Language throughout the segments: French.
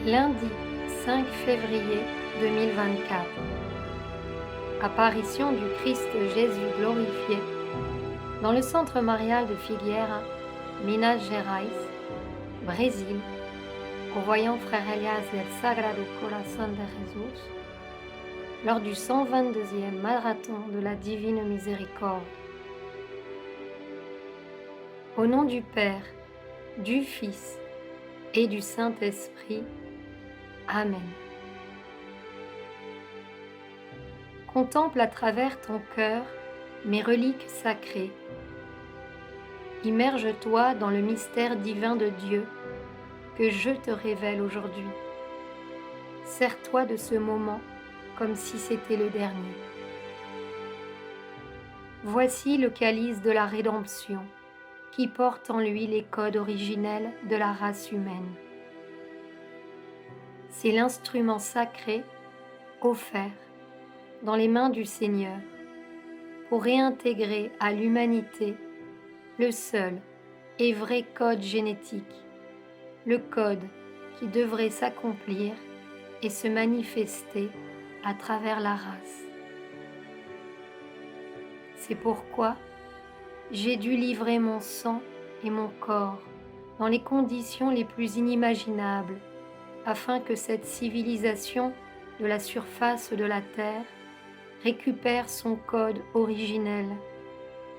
Lundi 5 février 2024. Apparition du Christ Jésus glorifié dans le centre marial de Figueira, Minas Gerais, Brésil, au voyant Frère Elias del Sagrado Corazón de Jesús, lors du 122e marathon de la Divine Miséricorde. Au nom du Père, du Fils et du Saint-Esprit. Amen. Contemple à travers ton cœur mes reliques sacrées. Immerge-toi dans le mystère divin de Dieu que je te révèle aujourd'hui. Sers-toi de ce moment comme si c'était le dernier. Voici le calice de la rédemption qui porte en lui les codes originels de la race humaine. C'est l'instrument sacré offert dans les mains du Seigneur pour réintégrer à l'humanité le seul et vrai code génétique, le code qui devrait s'accomplir et se manifester à travers la race. C'est pourquoi j'ai dû livrer mon sang et mon corps dans les conditions les plus inimaginables afin que cette civilisation de la surface de la Terre récupère son code originel,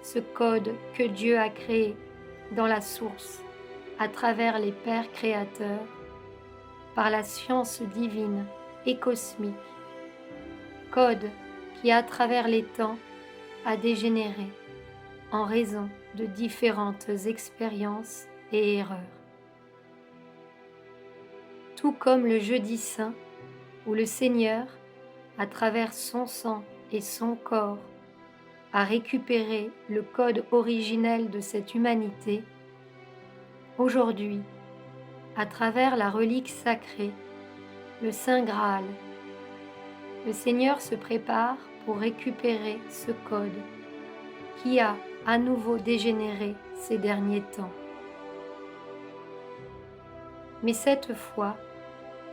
ce code que Dieu a créé dans la source, à travers les Pères créateurs, par la science divine et cosmique, code qui, à travers les temps, a dégénéré en raison de différentes expériences et erreurs. Tout comme le jeudi saint, où le Seigneur, à travers son sang et son corps, a récupéré le code originel de cette humanité, aujourd'hui, à travers la relique sacrée, le Saint Graal, le Seigneur se prépare pour récupérer ce code qui a à nouveau dégénéré ces derniers temps. Mais cette fois,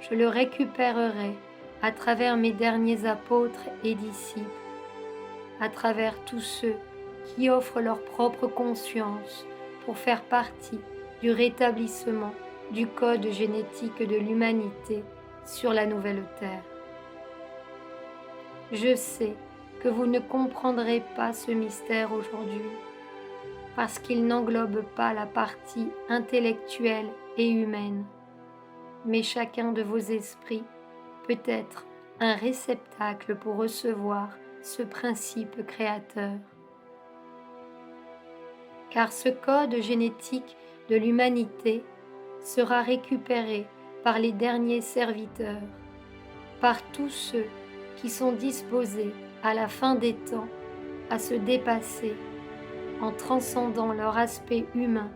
je le récupérerai à travers mes derniers apôtres et disciples, à travers tous ceux qui offrent leur propre conscience pour faire partie du rétablissement du code génétique de l'humanité sur la nouvelle terre. Je sais que vous ne comprendrez pas ce mystère aujourd'hui, parce qu'il n'englobe pas la partie intellectuelle et humaine, mais chacun de vos esprits peut être un réceptacle pour recevoir ce principe créateur. Car ce code génétique de l'humanité sera récupéré par les derniers serviteurs, par tous ceux qui sont disposés à la fin des temps à se dépasser en transcendant leur aspect humain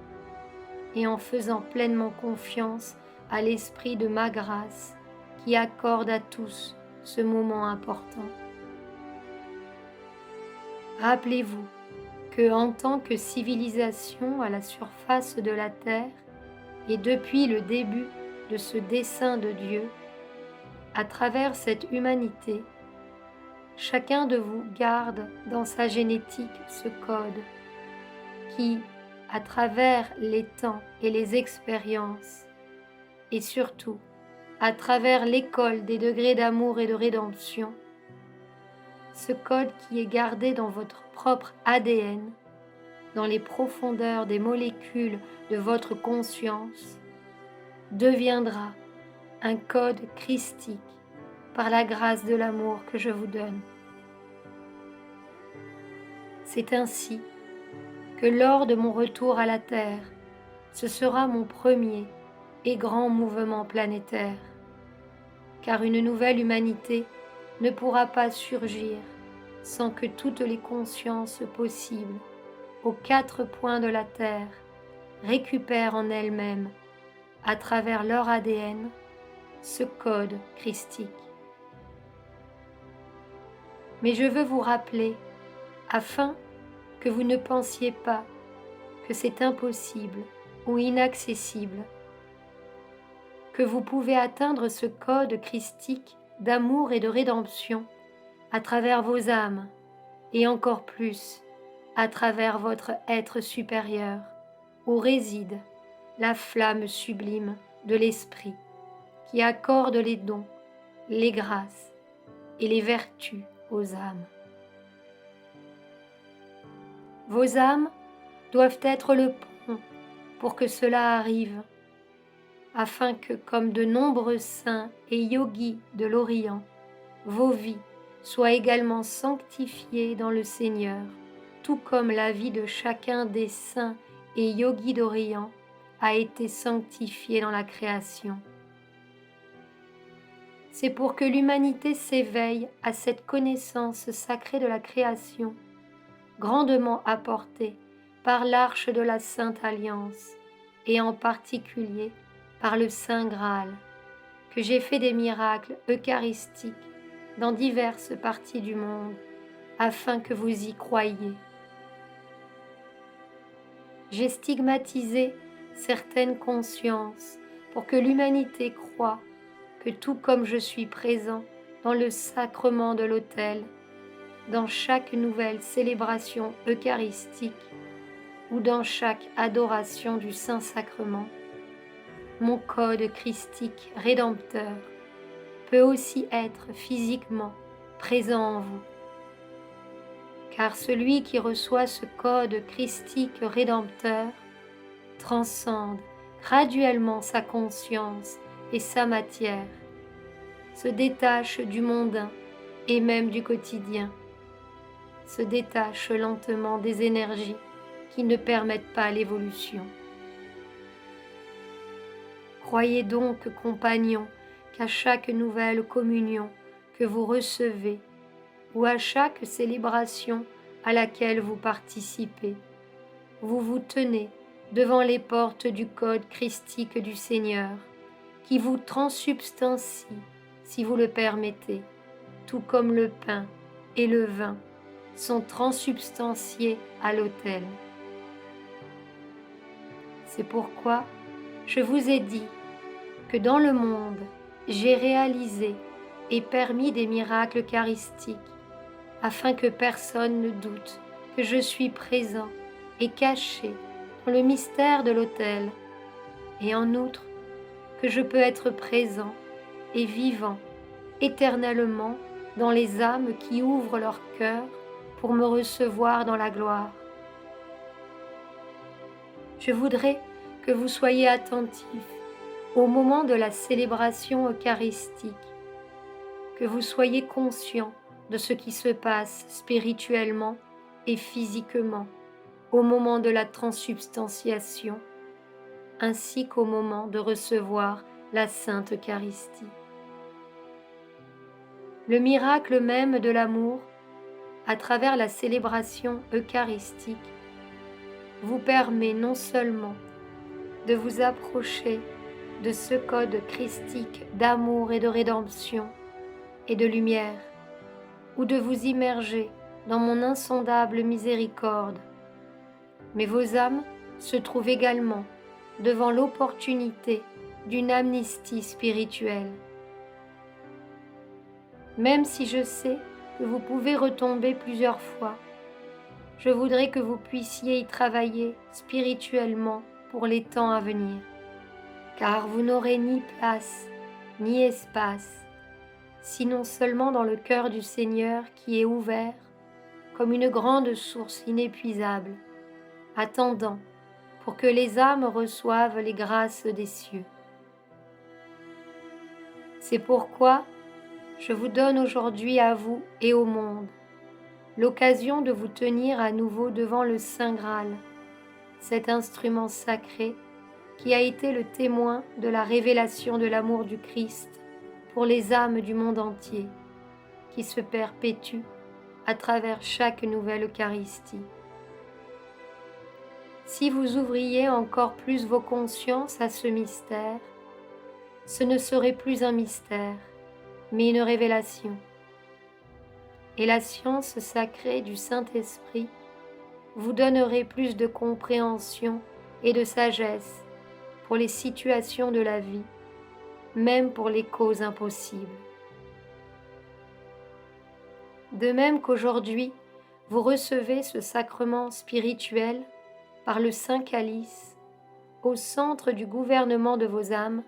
et en faisant pleinement confiance à l'esprit de ma grâce qui accorde à tous ce moment important. Rappelez-vous que en tant que civilisation à la surface de la Terre et depuis le début de ce dessein de Dieu, à travers cette humanité, chacun de vous garde dans sa génétique ce code qui, à travers les temps et les expériences, et surtout à travers l'école des degrés d'amour et de rédemption, ce code qui est gardé dans votre propre ADN, dans les profondeurs des molécules de votre conscience, deviendra un code christique par la grâce de l'amour que je vous donne. C'est ainsi que lors de mon retour à la Terre, ce sera mon premier et grand mouvement planétaire, car une nouvelle humanité ne pourra pas surgir sans que toutes les consciences possibles aux quatre points de la Terre récupèrent en elles-mêmes, à travers leur ADN, ce code christique. Mais je veux vous rappeler, afin que vous ne pensiez pas que c'est impossible ou inaccessible, que vous pouvez atteindre ce code christique d'amour et de rédemption à travers vos âmes et encore plus à travers votre être supérieur où réside la flamme sublime de l'Esprit qui accorde les dons, les grâces et les vertus aux âmes. Vos âmes doivent être le pont pour que cela arrive, afin que, comme de nombreux saints et yogis de l'Orient, vos vies soient également sanctifiées dans le Seigneur, tout comme la vie de chacun des saints et yogis d'Orient a été sanctifiée dans la création. C'est pour que l'humanité s'éveille à cette connaissance sacrée de la création, grandement apportée par l'arche de la Sainte Alliance, et en particulier par le Saint Graal, que j'ai fait des miracles eucharistiques dans diverses parties du monde, afin que vous y croyiez. J'ai stigmatisé certaines consciences pour que l'humanité croie que tout comme je suis présent dans le sacrement de l'autel, dans chaque nouvelle célébration eucharistique ou dans chaque adoration du Saint-Sacrement, mon code christique rédempteur peut aussi être physiquement présent en vous. Car celui qui reçoit ce code christique rédempteur transcende graduellement sa conscience et sa matière, se détache du mondain et même du quotidien, se détache lentement des énergies qui ne permettent pas l'évolution. Croyez donc, compagnons, qu'à chaque nouvelle communion que vous recevez ou à chaque célébration à laquelle vous participez, vous vous tenez devant les portes du code christique du Seigneur, qui vous transsubstancie, si vous le permettez, tout comme le pain et le vin sont transsubstantiés à l'autel. C'est pourquoi je vous ai dit que dans le monde, j'ai réalisé et permis des miracles eucharistiques, afin que personne ne doute que je suis présent et caché dans le mystère de l'autel, et en outre que je peux être présent et vivant éternellement dans les âmes qui ouvrent leur cœur pour me recevoir dans la gloire. Je voudrais que vous soyez attentifs au moment de la célébration eucharistique, que vous soyez conscients de ce qui se passe spirituellement et physiquement au moment de la transsubstantiation, ainsi qu'au moment de recevoir la Sainte Eucharistie. Le miracle même de l'amour, à travers la célébration eucharistique, vous permet non seulement de vous approcher de ce code christique d'amour et de rédemption et de lumière, ou de vous immerger dans mon insondable miséricorde, mais vos âmes se trouvent également devant l'opportunité d'une amnistie spirituelle. Même si je sais que vous pouvez retomber plusieurs fois, je voudrais que vous puissiez y travailler spirituellement pour les temps à venir, car vous n'aurez ni place ni espace, sinon seulement dans le cœur du Seigneur qui est ouvert comme une grande source inépuisable, attendant pour que les âmes reçoivent les grâces des cieux. C'est pourquoi je vous donne aujourd'hui à vous et au monde l'occasion de vous tenir à nouveau devant le Saint Graal, cet instrument sacré qui a été le témoin de la révélation de l'amour du Christ pour les âmes du monde entier, qui se perpétue à travers chaque nouvelle Eucharistie. Si vous ouvriez encore plus vos consciences à ce mystère, ce ne serait plus un mystère, mais une révélation. Et la science sacrée du Saint-Esprit vous donnerait plus de compréhension et de sagesse pour les situations de la vie, même pour les causes impossibles. De même qu'aujourd'hui, vous recevez ce sacrement spirituel par le Saint Calice au centre du gouvernement de vos âmes,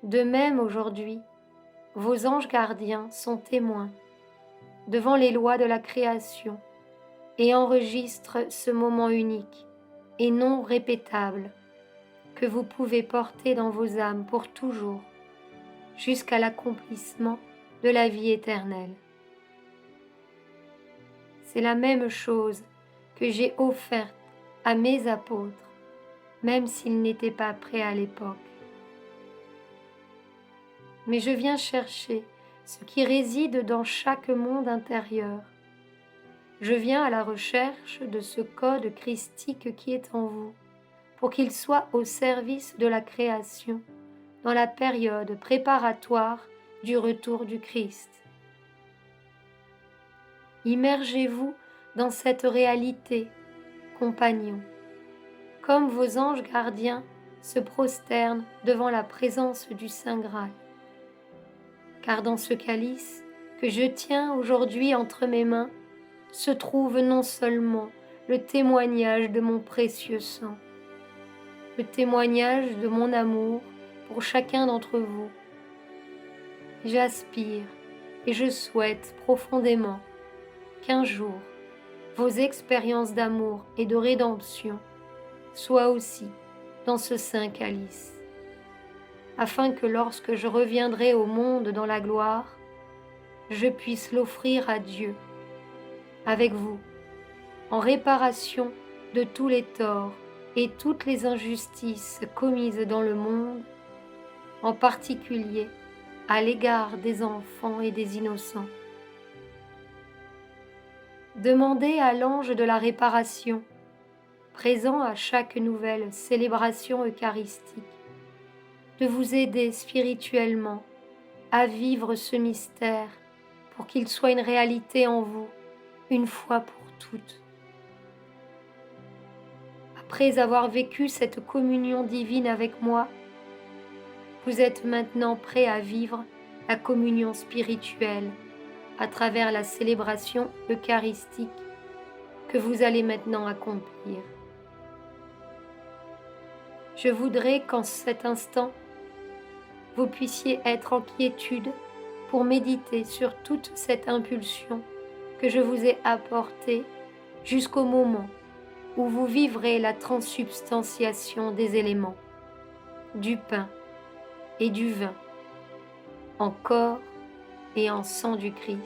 de même aujourd'hui, vos anges gardiens sont témoins devant les lois de la création et enregistrent ce moment unique et non répétable que vous pouvez porter dans vos âmes pour toujours, jusqu'à l'accomplissement de la vie éternelle. C'est la même chose que j'ai offerte à mes apôtres, même s'ils n'étaient pas prêts à l'époque. Mais je viens chercher ce qui réside dans chaque monde intérieur. Je viens à la recherche de ce code christique qui est en vous, pour qu'il soit au service de la création dans la période préparatoire du retour du Christ. Immergez-vous dans cette réalité, compagnons, comme vos anges gardiens se prosternent devant la présence du Saint Graal. Car dans ce calice que je tiens aujourd'hui entre mes mains se trouve non seulement le témoignage de mon précieux sang, le témoignage de mon amour pour chacun d'entre vous. J'aspire et je souhaite profondément qu'un jour, vos expériences d'amour et de rédemption soient aussi dans ce saint calice, afin que lorsque je reviendrai au monde dans la gloire, je puisse l'offrir à Dieu, avec vous, en réparation de tous les torts et toutes les injustices commises dans le monde, en particulier à l'égard des enfants et des innocents. Demandez à l'ange de la réparation, présent à chaque nouvelle célébration eucharistique, de vous aider spirituellement à vivre ce mystère pour qu'il soit une réalité en vous, une fois pour toutes. Après avoir vécu cette communion divine avec moi, vous êtes maintenant prêt à vivre la communion spirituelle à travers la célébration eucharistique que vous allez maintenant accomplir. Je voudrais qu'en cet instant, vous puissiez être en quiétude pour méditer sur toute cette impulsion que je vous ai apportée jusqu'au moment où vous vivrez la transsubstantiation des éléments, du pain et du vin, en corps et en sang du Christ,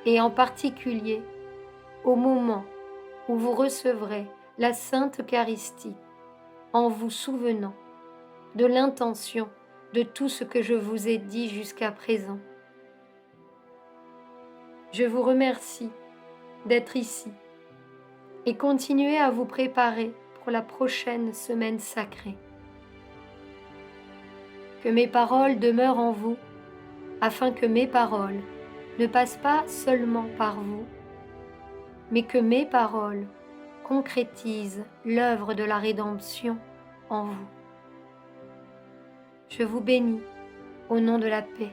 et en particulier au moment où vous recevrez la Sainte Eucharistie en vous souvenant de l'intention de tout ce que je vous ai dit jusqu'à présent. Je vous remercie d'être ici et continuez à vous préparer pour la prochaine semaine sacrée. Que mes paroles demeurent en vous, afin que mes paroles ne passent pas seulement par vous, mais que mes paroles concrétisent l'œuvre de la rédemption en vous. Je vous bénis au nom de la paix,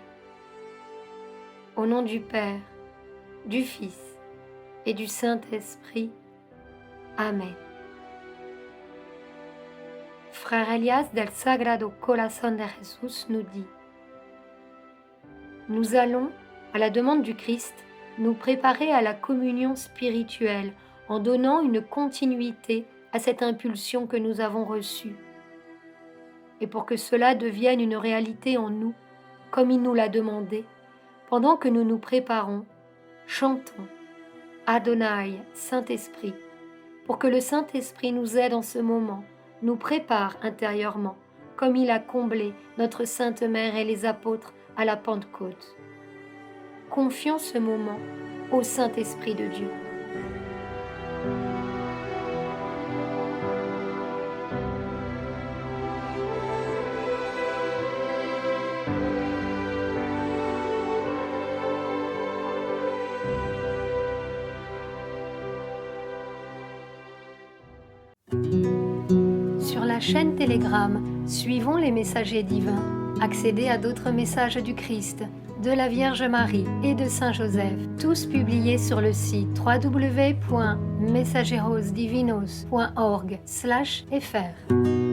au nom du Père, du Fils et du Saint-Esprit. Amen. Frère Elias del Sagrado Corazón de Jesús nous dit: nous allons, à la demande du Christ, nous préparer à la communion spirituelle en donnant une continuité à cette impulsion que nous avons reçue. Et pour que cela devienne une réalité en nous, comme il nous l'a demandé, pendant que nous nous préparons, chantons Adonai, Saint-Esprit, pour que le Saint-Esprit nous aide en ce moment, nous prépare intérieurement, comme il a comblé notre Sainte Mère et les apôtres à la Pentecôte. Confions ce moment au Saint-Esprit de Dieu. Sur la chaîne Telegram, suivons les messagers divins. Accédez à d'autres messages du Christ, de la Vierge Marie et de Saint Joseph, tous publiés sur le site www.mensagerosdivinos.org/fr.